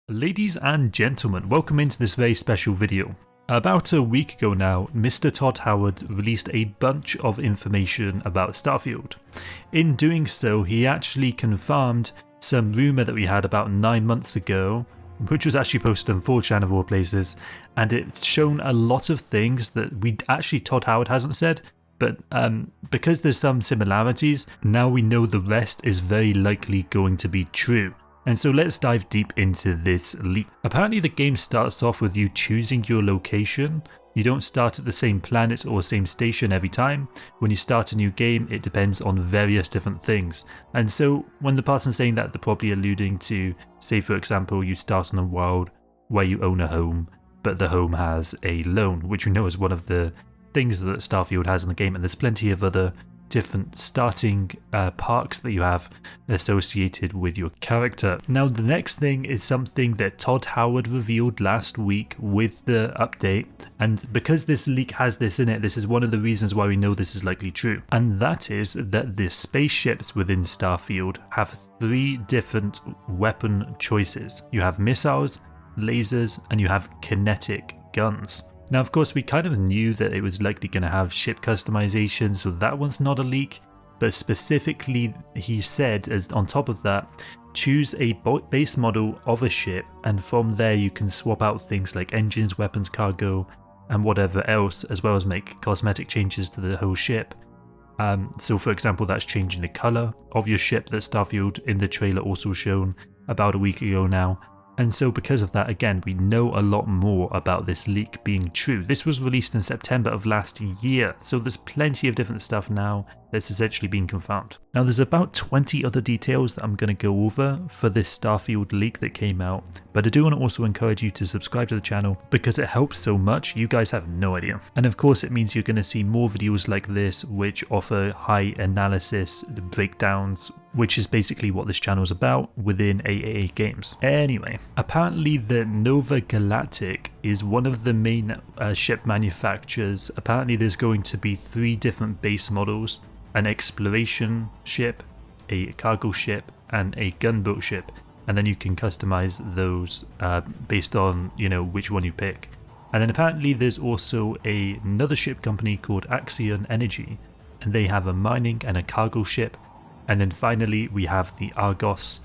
Ladies and gentlemen, welcome into this very special video. About a week ago now, Mr. Todd Howard released a bunch of information about Starfield. In doing so, he actually confirmed some rumour that we had about 9 months ago, which was actually posted on 4chan of all places, and it's shown a lot of things that Todd Howard hasn't said, but because there's some similarities, now we know the rest is very likely going to be true. And so let's dive deep into this leak. Apparently the game starts off with you choosing your location. You don't start at the same planet or same station every time. When you start a new game, it depends on various different things. And so when the person's saying that, they're probably alluding to, say for example, you start on a world where you own a home, but the home has a loan, which we know is one of the things that Starfield has in the game, and there's plenty of other different starting parks that you have associated with your character. Now the next thing is something that Todd Howard revealed last week with the update, and because this leak has this in it, this is one of the reasons why we know this is likely true, and that is that the spaceships within Starfield have 3 different weapon choices. You have missiles, lasers, and you have kinetic guns. Now of course we kind of knew that it was likely going to have ship customization, so that one's not a leak, but specifically he said, as on top of that, choose a base model of a ship, and from there you can swap out things like engines, weapons, cargo, and whatever else, as well as make cosmetic changes to the whole ship. So for example, that's changing the colour of your ship that Starfield in the trailer also shown about a week ago now. And so because of that, again, we know a lot more about this leak being true. This was released in September of last year, so there's plenty of different stuff now that's essentially been confirmed. Now there's about 20 other details that I'm going to go over for this Starfield leak that came out, but I do want to also encourage you to subscribe to the channel because it helps so much, you guys have no idea. And of course it means you're going to see more videos like this which offer high analysis, breakdowns, which is basically what this channel is about within AAA games. Anyway, apparently the Nova Galactic is one of the main ship manufacturers. Apparently there's going to be 3 different base models: an exploration ship, a cargo ship, and a gunboat ship, and then you can customize those based on, you know, which one you pick. And then apparently there's also another ship company called Axion Energy, and they have a mining and a cargo ship. And then finally we have the Argos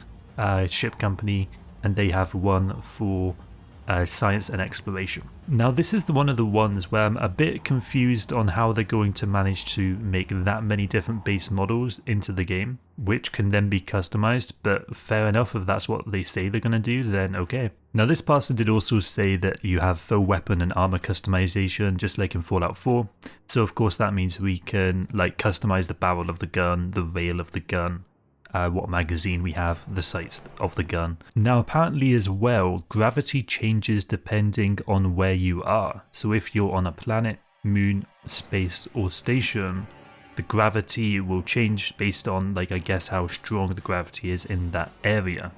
ship company, and they have one for science and exploration. Now this is one of the ones where I'm a bit confused on how they're going to manage to make that many different base models into the game, which can then be customized, but fair enough, if that's what they say they're going to do, then okay. Now this person did also say that you have full weapon and armor customization, just like in Fallout 4, so of course that means we can like customize the barrel of the gun, the rail of the gun, what magazine we have, the sights of the gun. Now apparently as well, gravity changes depending on where you are. So if you're on a planet, moon, space or station, the gravity will change based on, like, I guess how strong the gravity is in that area.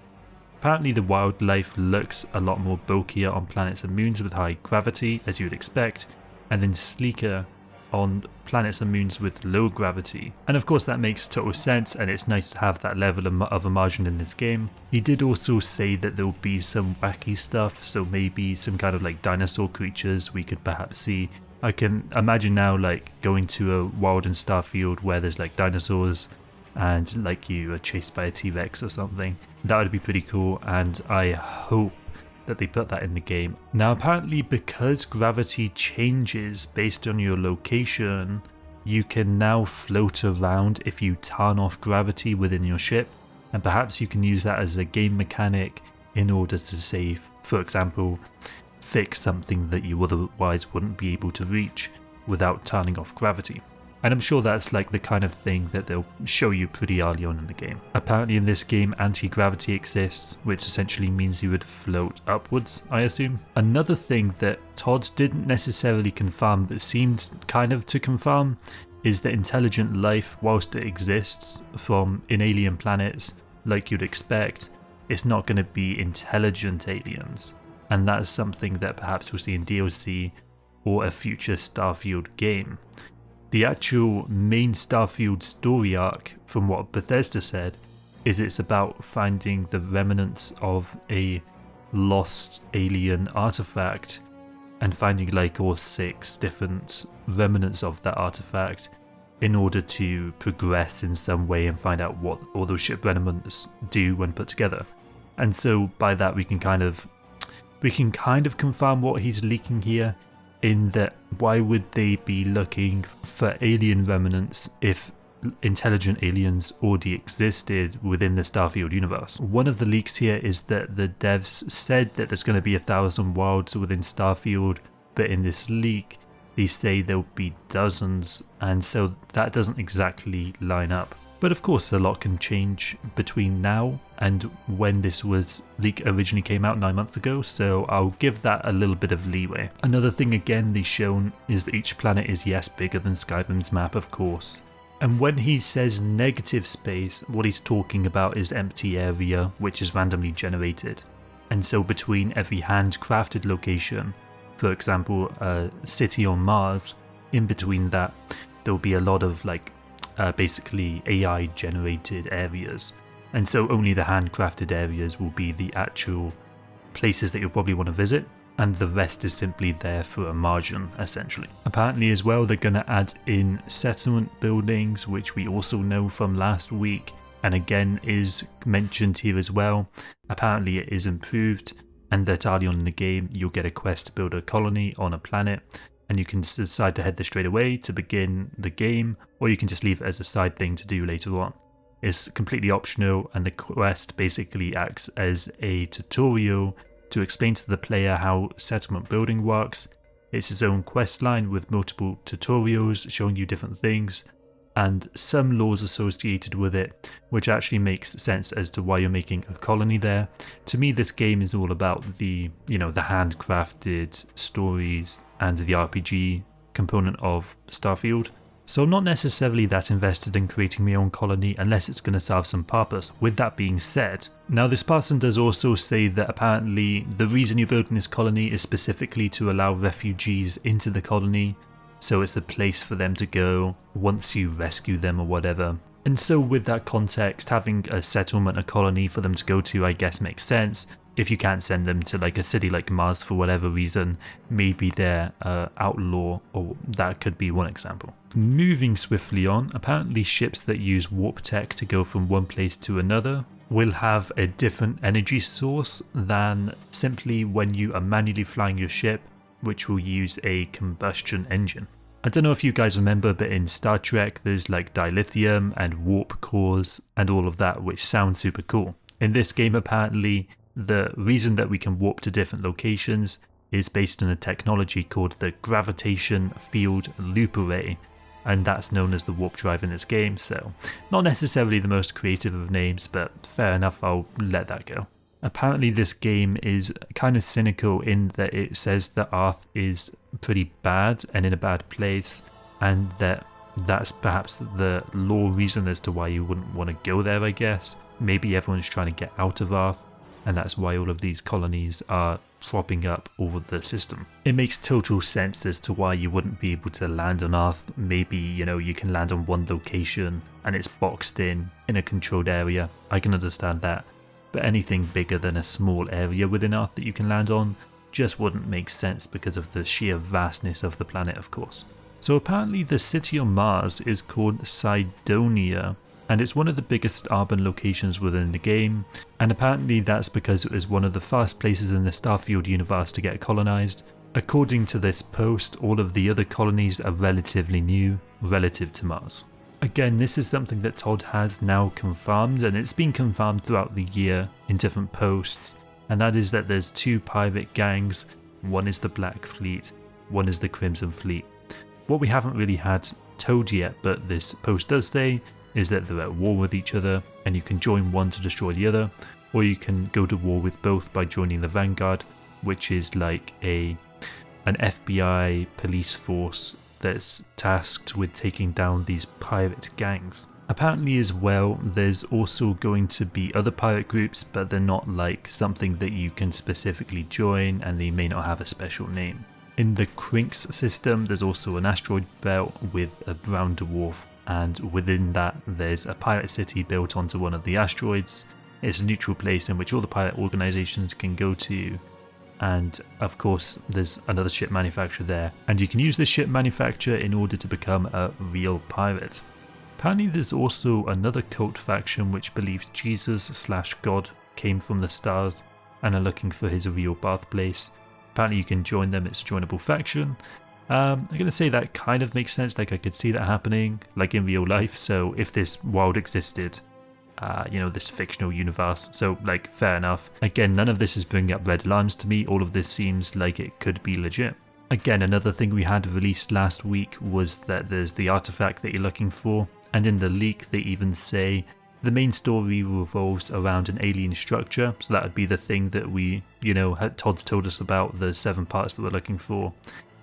Apparently the wildlife looks a lot more bulkier on planets and moons with high gravity, as you would expect, and then sleeker on planets and moons with low gravity. And of course that makes total sense, and it's nice to have that level of immersion in this game. He did also say that there will be some wacky stuff, so maybe some kind of like dinosaur creatures we could perhaps see. I can imagine now like going to a world in Starfield where there's like dinosaurs and like you are chased by a T-Rex or something. That would be pretty cool, and I hope that they put that in the game. Now apparently because gravity changes based on your location, you can now float around if you turn off gravity within your ship, and perhaps you can use that as a game mechanic in order to save, for example, fix something that you otherwise wouldn't be able to reach without turning off gravity. And I'm sure that's like the kind of thing that they'll show you pretty early on in the game. Apparently in this game anti-gravity exists, which essentially means you would float upwards, I assume. Another thing that Todd didn't necessarily confirm but seemed kind of to confirm is that intelligent life, whilst it exists in alien planets like you'd expect, it's not going to be intelligent aliens. And that's something that perhaps we'll see in DLC or a future Starfield game. The actual main Starfield story arc, from what Bethesda said, is it's about finding the remnants of a lost alien artifact and finding like all 6 different remnants of that artifact in order to progress in some way and find out what all those ship remnants do when put together. And so by that we can kind of confirm what he's leaking here, in that why would they be looking for alien remnants if intelligent aliens already existed within the Starfield universe? One of the leaks here is that the devs said that there's going to be 1,000 worlds within Starfield, but in this leak they say there'll be dozens, and so that doesn't exactly line up. But of course a lot can change between now and when this leak originally came out 9 months ago, so I'll give that a little bit of leeway. Another thing again they've shown is that each planet is, yes, bigger than Skyrim's map, of course. And when he says negative space, what he's talking about is empty area, which is randomly generated. And so between every handcrafted location, for example a city on Mars, in between that there'll be a lot of like basically AI generated areas, and so only the handcrafted areas will be the actual places that you'll probably want to visit, and the rest is simply there for a margin essentially. Apparently as well they're going to add in settlement buildings, which we also know from last week and again is mentioned here as well. Apparently it is improved, and that early on in the game you'll get a quest to build a colony on a planet, and you can decide to head there straight away to begin the game, or you can just leave it as a side thing to do later on. It's completely optional, and the quest basically acts as a tutorial to explain to the player how settlement building works. It's its own quest line with multiple tutorials showing you different things and some laws associated with it, which actually makes sense as to why you're making a colony there. To me, this game is all about the handcrafted stories and the RPG component of Starfield. So I'm not necessarily that invested in creating my own colony unless it's going to serve some purpose. With that being said, now this person does also say that apparently the reason you're building this colony is specifically to allow refugees into the colony, so it's a place for them to go once you rescue them or whatever. And so with that context, having a settlement, a colony for them to go to, I guess makes sense. If you can't send them to like a city like Mars for whatever reason, maybe they're outlaw, or that could be one example. Moving swiftly on, apparently ships that use warp tech to go from one place to another will have a different energy source than simply when you are manually flying your ship, which will use a combustion engine. I don't know if you guys remember, but in Star Trek there's like dilithium and warp cores and all of that, which sounds super cool. In this game apparently the reason that we can warp to different locations is based on a technology called the gravitation field loop array, and that's known as the warp drive in this game, so not necessarily the most creative of names, but fair enough, I'll let that go. Apparently this game is kind of cynical in that it says that Earth is pretty bad and in a bad place, and that's perhaps the lore reason as to why you wouldn't want to go there, I guess. Maybe everyone's trying to get out of Earth, and that's why all of these colonies are propping up over the system. It makes total sense as to why you wouldn't be able to land on Earth. Maybe, you can land on one location and it's boxed in a controlled area. I can understand that. But anything bigger than a small area within Earth that you can land on just wouldn't make sense because of the sheer vastness of the planet, of course. So apparently the city on Mars is called Cydonia, and it's one of the biggest urban locations within the game, and apparently that's because it was one of the first places in the Starfield universe to get colonized. According to this post, all of the other colonies are relatively new relative to Mars. Again, this is something that Todd has now confirmed, and it's been confirmed throughout the year in different posts, and that is that there's 2 pirate gangs. One is the Black Fleet, one is the Crimson Fleet. What we haven't really had told yet, but this post does say, is that they're at war with each other, and you can join one to destroy the other, or you can go to war with both by joining the Vanguard, which is like an FBI police force that's tasked with taking down these pirate gangs. Apparently as well, there's also going to be other pirate groups, but they're not like something that you can specifically join, and they may not have a special name. In the Crinks system, there's also an asteroid belt with a brown dwarf, and within that there's a pirate city built onto one of the asteroids, It's a neutral place in which all the pirate organizations can go to, and of course there's another ship manufacturer there, and you can use this ship manufacturer in order to become a real pirate. Apparently there's also another cult faction which believes Jesus/God came from the stars and are looking for his real birthplace. Apparently you can join them, it's a joinable faction. I'm going to say that kind of makes sense, like I could see that happening like in real life, so if this world existed, you know, this fictional universe, so like fair enough. Again, none of this is bringing up red alarms to me, all of this seems like it could be legit. Again, another thing we had released last week was that there's the artifact that you're looking for, and in the leak they even say the main story revolves around an alien structure, so that would be the thing that we, you know, Todd's told us about, the 7 parts that we're looking for,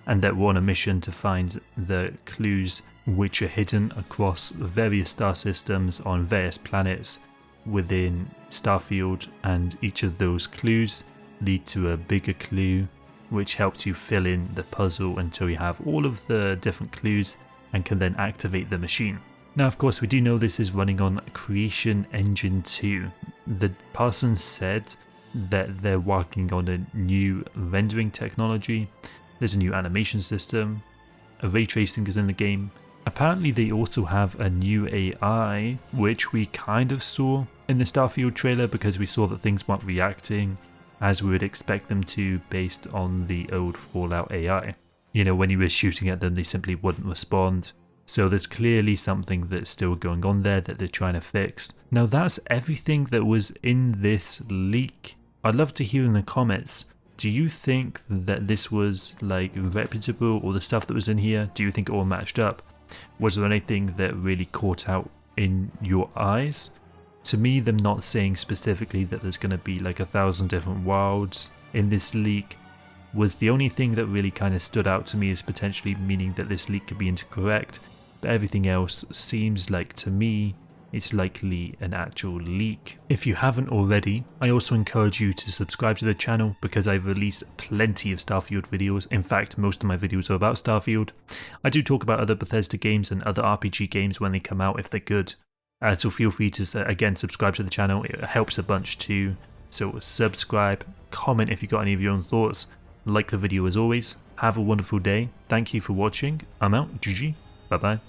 and that we're on a mission to find the clues which are hidden across various star systems on various planets within Starfield, and each of those clues lead to a bigger clue which helps you fill in the puzzle until you have all of the different clues and can then activate the machine. Now of course we do know this is running on Creation Engine 2. The person said that they're working on a new rendering technology, there's a new animation system, ray tracing is in the game. Apparently they also have a new AI, which we kind of saw in the Starfield trailer because we saw that things weren't reacting as we would expect them to based on the old Fallout AI. You know, when you were shooting at them they simply wouldn't respond. So there's clearly something that's still going on there that they're trying to fix. Now that's everything that was in this leak. I'd love to hear in the comments, do you think that this was like reputable, or the stuff that was in here, do you think it all matched up? Was there anything that really caught out in your eyes? To me, them not saying specifically that there's going to be like 1,000 different worlds in this leak was the only thing that really kind of stood out to me as potentially meaning that this leak could be incorrect. But everything else seems like, to me, it's likely an actual leak. If you haven't already, I also encourage you to subscribe to the channel because I release plenty of Starfield videos. In fact, most of my videos are about Starfield. I do talk about other Bethesda games and other RPG games when they come out if they're good. So feel free to, again, subscribe to the channel. It helps a bunch too. So subscribe, comment if you've got any of your own thoughts. Like the video as always. Have a wonderful day. Thank you for watching. I'm out. GG. Bye bye.